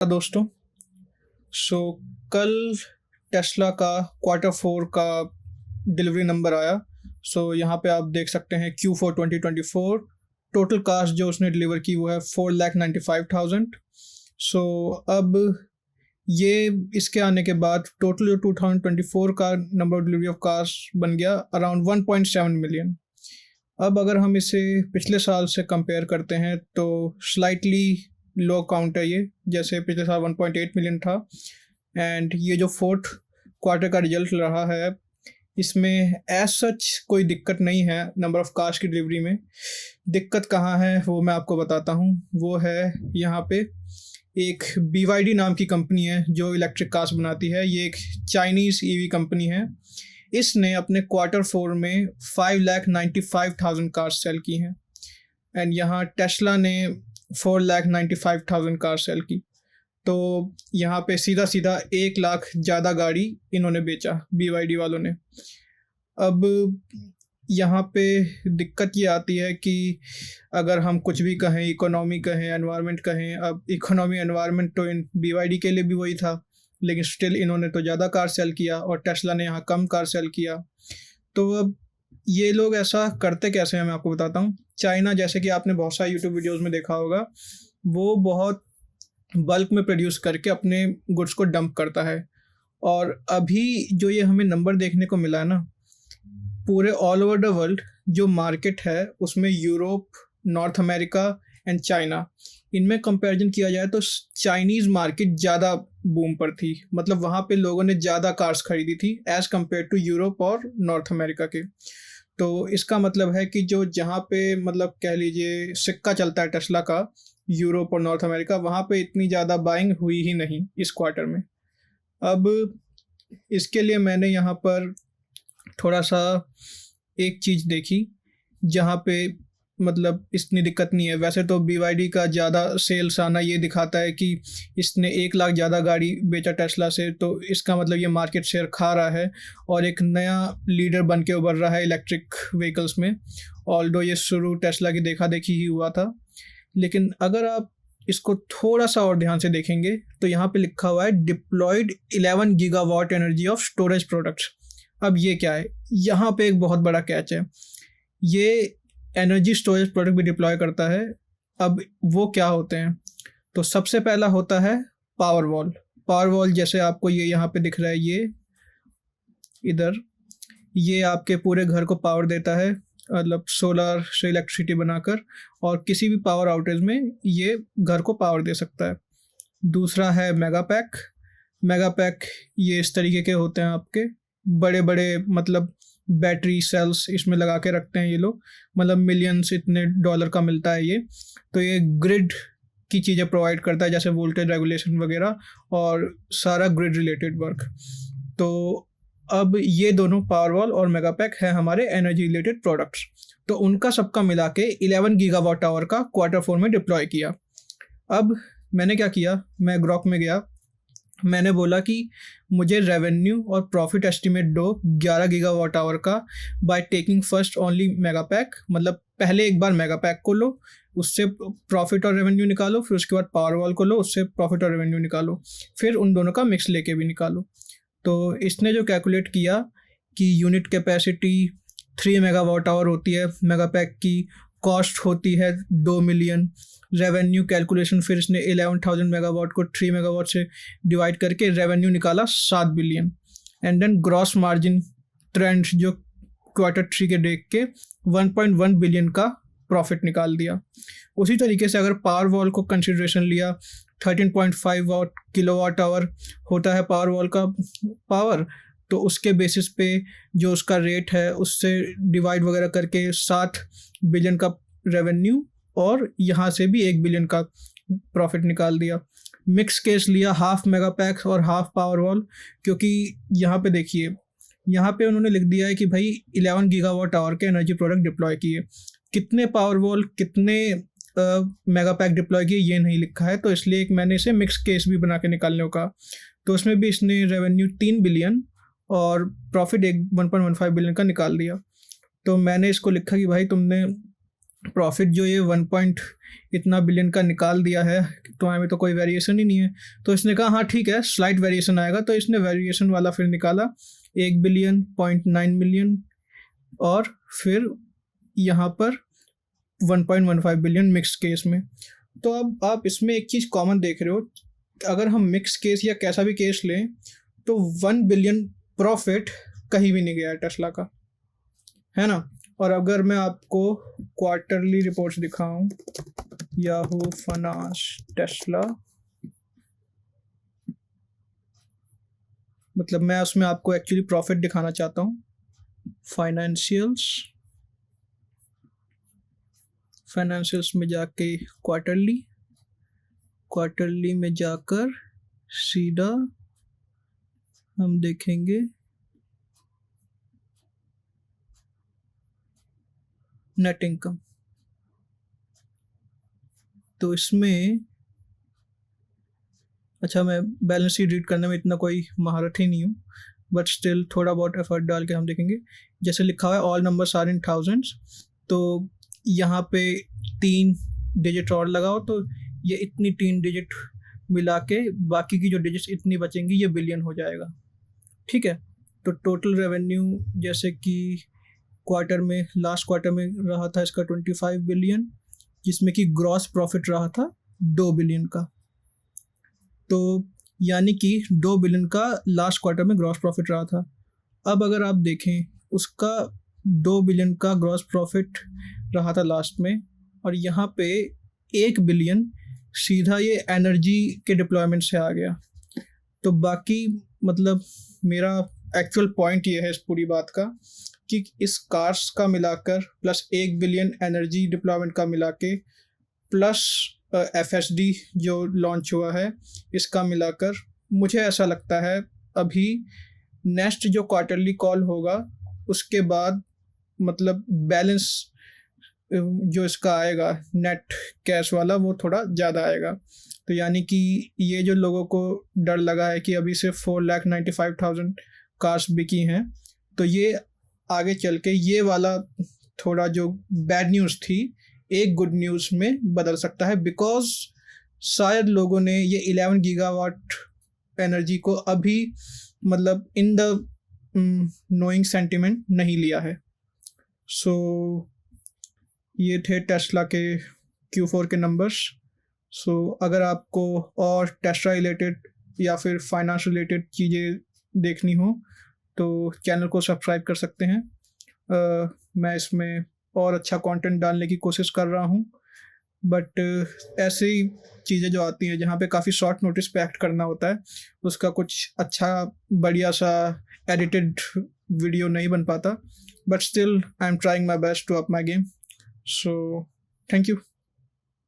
दोस्तों, सो कल टेस्ला का Q4 का डिलीवरी नंबर आया। यहाँ पे आप देख सकते हैं Q4 2024 टोटल कार्स जो उसने डिलीवर की वो है 4,95,000। अब ये इसके आने के बाद टोटल जो 2024 का number of delivery of cars बन गया अराउंड 1.7 मिलियन। अब अगर हम इसे पिछले साल से कंपेयर करते हैं तो स्लाइटली लो काउंट है ये, जैसे पिछले साल 1.8 मिलियन था। एंड ये जो फोर्थ क्वार्टर का रिजल्ट रहा है इसमें एज सच कोई दिक्कत नहीं है नंबर ऑफ़ कार्स की डिलीवरी में। दिक्कत कहाँ है वो मैं आपको बताता हूँ। वो है यहाँ पे एक BYD नाम की कंपनी है जो इलेक्ट्रिक कार्स बनाती है। ये एक चाइनीज़ EV कंपनी है। इसने अपने Q4 में 5,95,000 कार्स सेल की हैं एंड यहाँ टेस्ला ने 4,95,000 कार सेल की। तो यहाँ पे सीधा सीधा 1 लाख ज़्यादा गाड़ी इन्होंने बेचा BYD वालों ने। अब यहाँ पे दिक्कत ये आती है कि अगर हम कुछ भी कहें, इकोनॉमी कहें, एनवायरनमेंट कहें, अब इकोनॉमी एनवायरनमेंट तो इन BYD के लिए भी वही था, लेकिन स्टिल इन्होंने तो ज़्यादा कार सेल किया और टेस्ला ने यहाँ कम कार सेल किया। तो अब ये लोग ऐसा करते कैसे हैं मैं आपको बताता हूँ। चाइना, जैसे कि आपने बहुत सारे यूट्यूब वीडियोस में देखा होगा, वो बहुत बल्क में प्रोड्यूस करके अपने गुड्स को डंप करता है। और अभी जो ये हमें नंबर देखने को मिला है ना, पूरे ऑल ओवर द वर्ल्ड जो मार्केट है उसमें Europe, north America and China, इनमें कंपैरिजन किया जाए तो चाइनीज़ मार्केट ज़्यादा बूम पर थी। मतलब वहाँ पे लोगों ने ज़्यादा कार्स खरीदी थी एज़ कम्पेयर टू यूरोप और नॉर्थ अमेरिका के। तो इसका मतलब है कि जो जहाँ पे मतलब कह लीजिए सिक्का चलता है टेस्ला का, यूरोप और नॉर्थ अमेरिका, वहाँ पे इतनी ज़्यादा बाइंग हुई ही नहीं इस क्वार्टर में। अब इसके लिए मैंने यहाँ पर थोड़ा सा एक चीज़ देखी जहाँ पे मतलब इतनी दिक्कत नहीं है। वैसे तो BYD का ज़्यादा सेल्स आना ये दिखाता है कि इसने 1 लाख ज़्यादा गाड़ी बेचा टेस्ला से, तो इसका मतलब ये मार्केट शेयर खा रहा है और एक नया लीडर बन के उभर रहा है इलेक्ट्रिक व्हीकल्स में। ऑल्दो ये शुरू टेस्ला की देखा देखी ही हुआ था, लेकिन अगर आप इसको थोड़ा सा और ध्यान से देखेंगे तो यहाँ पे लिखा हुआ है deployed 11 gigawatt energy of storage products. अब ये क्या है? यहाँ पे एक बहुत बड़ा कैच है। ये एनर्जी स्टोरेज प्रोडक्ट भी डिप्लॉय करता है। अब वो क्या होते हैं? तो सबसे पहला होता है पावर वॉल। पावर वॉल जैसे आपको ये यहाँ पे दिख रहा है, ये इधर, ये आपके पूरे घर को पावर देता है, मतलब सोलर से इलेक्ट्रिसिटी बनाकर, और किसी भी पावर आउटेज में ये घर को पावर दे सकता है। दूसरा है मेगा पैक। मेगा पैक ये इस तरीके के होते हैं, आपके बड़े बड़े मतलब बैटरी सेल्स इसमें लगा के रखते हैं ये लोग, मतलब मिलियंस इतने डॉलर का मिलता है ये। तो ये ग्रिड की चीज़ें प्रोवाइड करता है, जैसे वोल्टेज रेगुलेशन वगैरह और सारा ग्रिड रिलेटेड वर्क। तो अब ये दोनों पावर वॉल और मेगा पैक है हमारे एनर्जी रिलेटेड प्रोडक्ट्स। तो उनका सबका मिला के 11 गीगावाट आवर का Q4 में डिप्लॉय किया। अब मैंने क्या किया, मैं ग्रॉक में गया, मैंने बोला कि मुझे रेवेन्यू और प्रॉफिट एस्टिमेट दो 11 गीगावाट आवर का by taking first only mega pack. मतलब पहले एक बार मेगा पैक को लो, उससे प्रॉफिट और रेवेन्यू निकालो, फिर उसके बाद पावर वॉल को लो, उससे प्रॉफिट और रेवेन्यू निकालो, फिर उन दोनों का मिक्स लेके भी निकालो। तो इसने जो कैलकुलेट किया कि यूनिट कैपेसिटी 3 मेगावाट आवर होती है मेगा पैक की, कॉस्ट होती है 2 मिलियन, रेवेन्यू कैलकुलेशन फिर इसने 11,000 मेगावाट को 3 मेगावाट से डिवाइड करके रेवेन्यू निकाला 7 billion. And then gross margin trend जो Q3 के देख के 1.1 बिलियन का प्रॉफिट निकाल दिया। उसी तरीके से अगर पावर वॉल को कंसिडरेशन लिया, 13.5 किलोवाट आवर होता है पावर वॉल का पावर, तो उसके बेसिस पे जो उसका रेट है उससे डिवाइड वगैरह करके 7 बिलियन का रेवेन्यू और यहाँ से भी 1 बिलियन का प्रॉफिट निकाल दिया। मिक्स केस लिया, हाफ मेगा पैक और हाफ पावर वॉल, क्योंकि यहाँ पे देखिए, यहाँ पे उन्होंने लिख दिया है कि भाई 11 गीगावाट आवर के एनर्जी प्रोडक्ट डिप्लॉय किए, कितने पावर वॉल कितने मेगा पैक डिप्लॉय किए ये नहीं लिखा है, तो इसलिए एक मैंने इसे मिक्स केस भी बना के निकालने को कहा। तो उसमें भी इसने रेवेन्यू 3 बिलियन और प्रॉफिट 1.15 बिलियन का निकाल दिया। तो मैंने इसको लिखा कि भाई तुमने प्रॉफिट जो ये 1 पॉइंट इतना बिलियन का निकाल दिया है, तो हमें तो कोई वेरिएशन ही नहीं है। तो इसने कहा हाँ ठीक है, स्लाइट वेरिएशन आएगा, तो इसने वेरिएशन वाला फिर निकाला 1 बिलियन 0.9 मिलियन, और फिर यहाँ पर 1.15 बिलियन मिक्स केस में। तो अब आप इसमें एक चीज़ कॉमन देख रहे हो, अगर हम मिक्स केस या कैसा भी केस लें तो 1 बिलियन प्रॉफिट कहीं भी नहीं गया है टेस्ला का, है ना। और अगर मैं आपको क्वार्टरली रिपोर्ट्स दिखाऊं, याहू फाइनेंस टेस्ला, मतलब मैं उसमें आपको एक्चुअली प्रॉफिट दिखाना चाहता हूँ। फाइनेंशियल्स में जाके क्वार्टरली में जाकर सीधा हम देखेंगे नेट इनकम। तो इसमें अच्छा, मैं बैलेंस शीट रीड करने में इतना कोई महारत ही नहीं हूँ, बट स्टिल थोड़ा बहुत एफर्ट डाल के हम देखेंगे। जैसे लिखा हुआ है all numbers are in thousands, तो यहाँ पे 3 डिजिट और लगाओ तो ये इतनी 3 डिजिट मिला के बाकी की जो डिजिट्स इतनी बचेंगी ये बिलियन हो जाएगा, ठीक है। तो टोटल रेवेन्यू जैसे कि लास्ट क्वार्टर में रहा था इसका 25 बिलियन, जिसमें कि ग्रॉस प्रॉफिट रहा था 2 बिलियन का। तो यानी कि 2 बिलियन का लास्ट क्वार्टर में ग्रॉस प्रॉफिट रहा था। अब अगर आप देखें उसका 2 बिलियन का ग्रॉस प्रॉफिट रहा था लास्ट में, और यहाँ पे 1 बिलियन सीधा ये एनर्जी के डिप्लॉयमेंट से आ गया। तो बाकी मतलब मेरा एक्चुअल पॉइंट ये है इस पूरी बात का कि इस कार्स का मिलाकर प्लस 1 बिलियन एनर्जी डिप्लॉयमेंट का मिला के प्लस FSD जो लॉन्च हुआ है इसका मिलाकर मुझे ऐसा लगता है अभी नेक्स्ट जो क्वार्टरली कॉल होगा उसके बाद मतलब बैलेंस जो इसका आएगा नेट कैश वाला वो थोड़ा ज़्यादा आएगा। तो यानी कि ये जो लोगों को डर लगा है कि अभी सिर्फ 4,95,000 कार्स बिकी हैं, तो ये आगे चल के ये वाला थोड़ा जो बैड न्यूज़ थी एक गुड न्यूज़ में बदल सकता है, बिकॉज शायद लोगों ने ये 11 गीगावाट एनर्जी को अभी मतलब इन द नोइंग सेंटिमेंट नहीं लिया है। सो ये थे टेस्ला के Q4 के नंबर्स। सो अगर आपको और टेस्ला रिलेटेड या फिर फाइनेंस रिलेटेड चीज़ें देखनी हो तो चैनल को सब्सक्राइब कर सकते हैं। मैं इसमें और अच्छा कंटेंट डालने की कोशिश कर रहा हूँ, बट ऐसी चीज़ें जो आती हैं जहाँ पे काफ़ी शॉर्ट नोटिस पे एक्ट करना होता है उसका कुछ अच्छा बढ़िया सा एडिटेड वीडियो नहीं बन पाता, but still I am trying my best to up my game. So thank you.